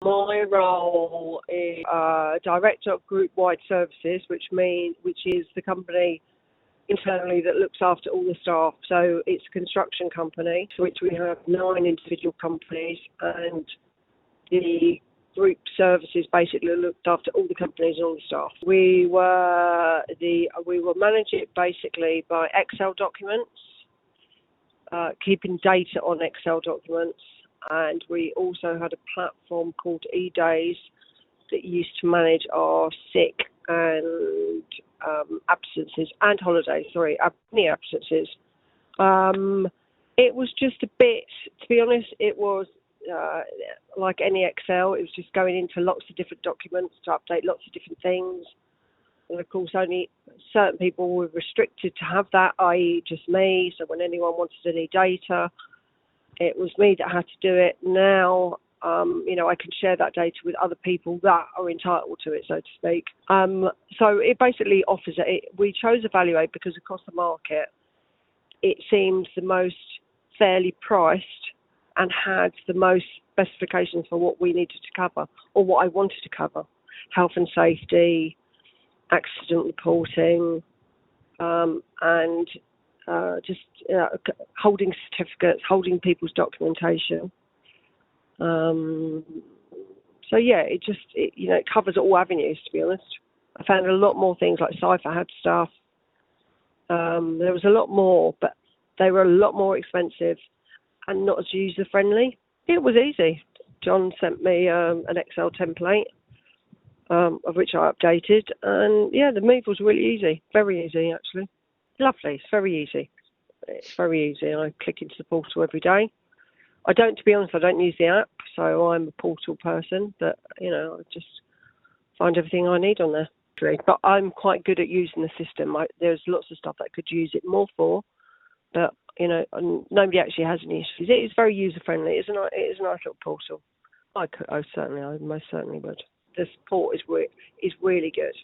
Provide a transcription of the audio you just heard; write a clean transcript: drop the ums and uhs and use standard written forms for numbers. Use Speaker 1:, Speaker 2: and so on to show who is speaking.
Speaker 1: My role is Director of Group-Wide Services, which is the company internally that looks after all the staff. So it's a construction company, to which we have 9 individual companies, and the group services basically looked after all the companies and all the staff. We will manage it basically by Excel documents, keeping data on Excel documents, and we also had a platform called eDays that used to manage our sick and absences and holidays. Any absences. It was just a bit, to be honest, it was like any Excel. It was just going into lots of different documents to update lots of different things. And of course, only certain people were restricted to have that, i.e. just me. So when anyone wanted any data, it was me that had to do it. Now, I can share that data with other people that are entitled to it, so to speak. So it basically offers it. We chose Evalu because across the market, it seemed the most fairly priced and had the most specifications for what we needed to cover, or what I wanted to cover: health and safety, accident reporting, and just holding certificates, holding people's documentation. So yeah, it covers all avenues, to be honest. I found a lot more things, like Cypher had stuff. There was a lot more, but they were a lot more expensive and not as user friendly. It was easy. John sent me an Excel template, of which I updated, and yeah, the move was really easy, very easy actually. Lovely, it's very easy. It's very easy. I click into the portal every day. To be honest, I don't use the app, so I'm a portal person, but I just find everything I need on there. But I'm quite good at using the system. There's lots of stuff that I could use it more for, but nobody actually has any issues. It is very user friendly. It is a nice little portal. I most certainly would. The support is really good.